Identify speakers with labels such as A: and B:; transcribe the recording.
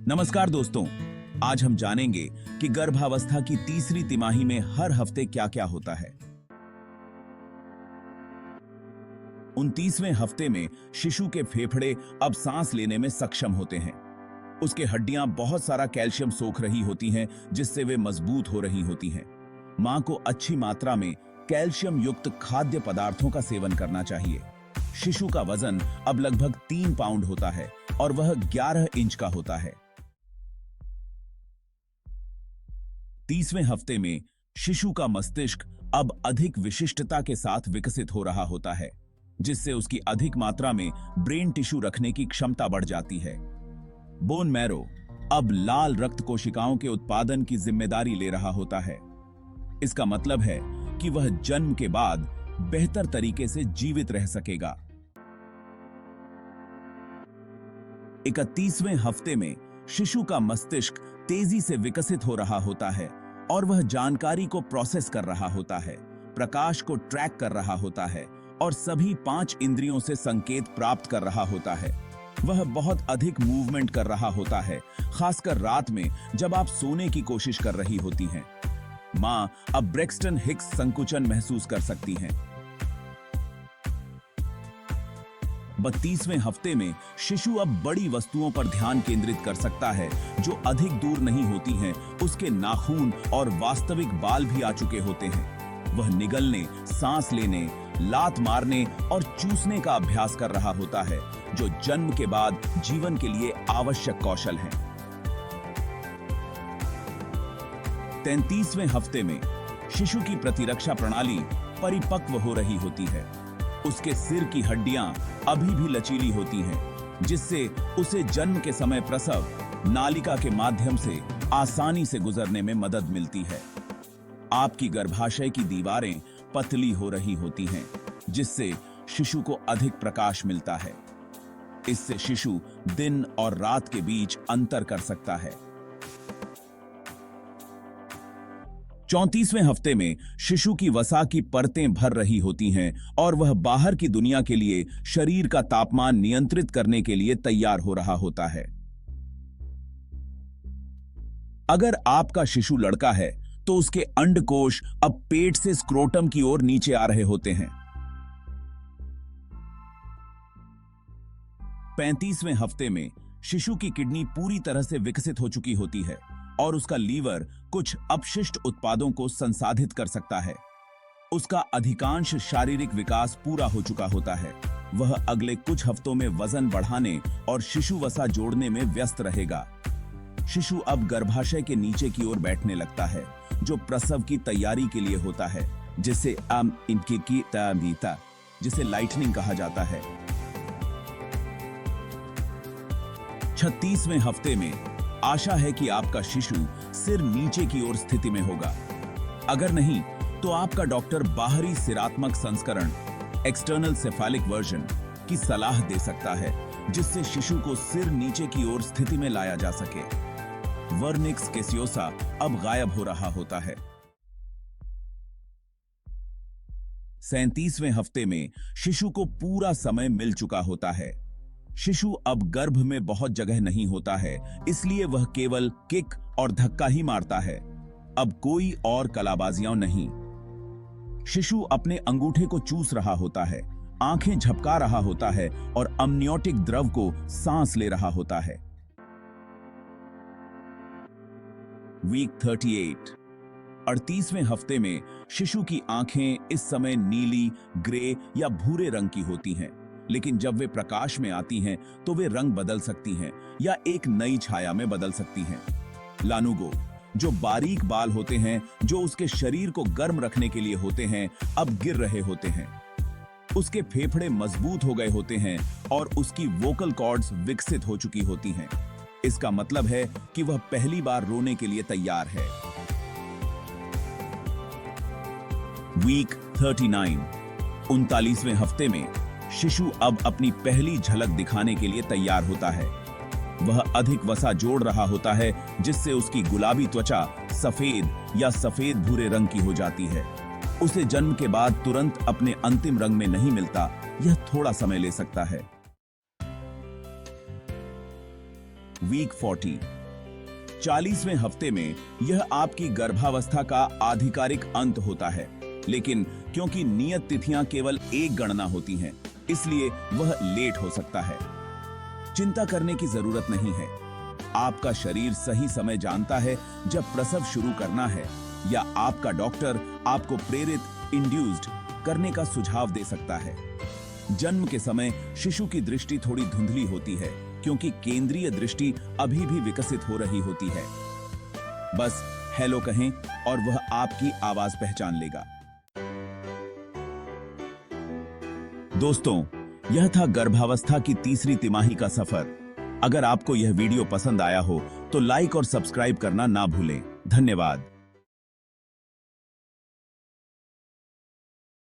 A: नमस्कार दोस्तों, आज हम जानेंगे कि गर्भावस्था की तीसरी तिमाही में हर हफ्ते क्या क्या होता है। 29वें हफ्ते में शिशु के फेफड़े अब सांस लेने में सक्षम होते हैं। उसके हड्डियां बहुत सारा कैल्शियम सोख रही होती हैं, जिससे वे मजबूत हो रही होती हैं। मां को अच्छी मात्रा में कैल्शियम युक्त खाद्य पदार्थों का सेवन करना चाहिए। शिशु का वजन अब लगभग 3 पाउंड होता है और वह 11 इंच का होता है। 30वें हफ्ते में शिशु का मस्तिष्क अब अधिक विशिष्टता के साथ विकसित हो रहा होता है, जिससे उसकी अधिक मात्रा में ब्रेन टिश्यू रखने की क्षमता बढ़ जाती है। बोन मैरो अब लाल रक्त कोशिकाओं के उत्पादन की जिम्मेदारी ले रहा होता है। इसका मतलब है कि वह जन्म के बाद बेहतर तरीके से जीवित रह सकेगा। 31वें हफ्ते में शिशु का मस्तिष्क तेजी से विकसित हो रहा होता है और वह जानकारी को प्रोसेस कर रहा होता है, प्रकाश को ट्रैक कर रहा होता है और सभी 5 इंद्रियों से संकेत प्राप्त कर रहा होता है। वह बहुत अधिक मूवमेंट कर रहा होता है, खासकर रात में जब आप सोने की कोशिश कर रही होती हैं। मां अब ब्रेक्सटन हिक्स संकुचन महसूस कर सकती हैं। 32वें हफ्ते में शिशु अब बड़ी वस्तुओं पर ध्यान केंद्रित कर सकता है जो अधिक दूर नहीं होती हैं। उसके नाखून और वास्तविक बाल भी आ चुके होते हैं। वह निगलने, सांस लेने, लात मारने और चूसने का अभ्यास कर रहा होता है, जो जन्म के बाद जीवन के लिए आवश्यक कौशल हैं। 33वें हफ्ते में शिशु की प्रतिरक्षा प्रणाली परिपक्व हो रही होती है। उसके सिर की हड्डियां अभी भी लचीली होती हैं, जिससे उसे जन्म के समय प्रसव नालिका के माध्यम से आसानी से गुजरने में मदद मिलती है। आपकी गर्भाशय की दीवारें पतली हो रही होती हैं, जिससे शिशु को अधिक प्रकाश मिलता है। इससे शिशु दिन और रात के बीच अंतर कर सकता है। 34वें हफ्ते में शिशु की वसा की परतें भर रही होती हैं और वह बाहर की दुनिया के लिए शरीर का तापमान नियंत्रित करने के लिए तैयार हो रहा होता है। अगर आपका शिशु लड़का है तो उसके अंडकोश अब पेट से स्क्रोटम की ओर नीचे आ रहे होते हैं। 35वें हफ्ते में शिशु की किडनी पूरी तरह से विकसित हो चुकी होती है और उसका लीवर कुछ अपशिष्ट उत्पादों को संसाधित कर सकता है। उसका अधिकांश शारीरिक विकास पूरा हो चुका होता है। वह अगले कुछ हफ्तों में वजन बढ़ाने और शिशु वसा जोड़ने में व्यस्त रहेगा। शिशु अब गर्भाशय के नीचे की ओर बैठने लगता है, जो प्रसव की तैयारी के लिए होता है, जिसे जिसे लाइटनिंग कहा जाता है। 36वें हफ्ते में आशा है कि आपका शिशु सिर नीचे की ओर स्थिति में होगा। अगर नहीं, तो आपका डॉक्टर बाहरी सिरात्मक संस्करण एक्सटर्नल सेफालिक वर्जन की सलाह दे सकता है, जिससे शिशु को सिर नीचे की ओर स्थिति में लाया जा सके। वर्निक्स कैसियोसा अब गायब हो रहा होता है। 37वें हफ्ते में शिशु को पूरा समय मिल चुका होता है। शिशु अब गर्भ में बहुत जगह नहीं होता है, इसलिए वह केवल किक और धक्का ही मारता है। अब कोई और कलाबाजियां नहीं। शिशु अपने अंगूठे को चूस रहा होता है, आंखें झपका रहा होता है और अमनियोटिक द्रव को सांस ले रहा होता है। वीक 38 38वें हफ्ते में शिशु की आंखें इस समय नीली, ग्रे या भूरे रंग की होती हैं, लेकिन जब वे प्रकाश में आती हैं तो वे रंग बदल सकती हैं या एक नई छाया में बदल सकती हैं। लानुगो, जो बारीक बाल होते हैं जो उसके शरीर को गर्म रखने के लिए होते हैं, अब गिर रहे होते हैं। उसके फेफड़े मजबूत हो गए होते हैं और उसकी वोकल कॉर्ड्स विकसित हो चुकी होती हैं। इसका मतलब है कि वह पहली बार रोने के लिए तैयार है। वीक 39 39वें हफ्ते में शिशु अब अपनी पहली झलक दिखाने के लिए तैयार होता है। वह अधिक वसा जोड़ रहा होता है, जिससे उसकी गुलाबी त्वचा सफेद या सफेद भूरे रंग की हो जाती है। उसे जन्म के बाद तुरंत अपने अंतिम रंग में नहीं मिलता, यह थोड़ा समय ले सकता है। वीक 40 40वें हफ्ते में यह आपकी गर्भावस्था का आधिकारिक अंत होता है, लेकिन क्योंकि नियत तिथियां केवल एक गणना होती हैं, इसलिए वह लेट हो सकता है। चिंता करने की जरूरत नहीं है। आपका शरीर सही समय जानता है जब प्रसव शुरू करना है, या आपका डॉक्टर आपको प्रेरित इंड्यूस्ड करने का सुझाव दे सकता है। जन्म के समय शिशु की दृष्टि थोड़ी धुंधली होती है, क्योंकि केंद्रीय दृष्टि अभी भी विकसित हो रही होती है। बस हेलो कहें और वह आपकी आवाज पहचान लेगा। दोस्तों, यह था गर्भावस्था की तीसरी तिमाही का सफर। अगर आपको यह वीडियो पसंद आया हो तो लाइक और सब्सक्राइब करना ना भूलें। धन्यवाद।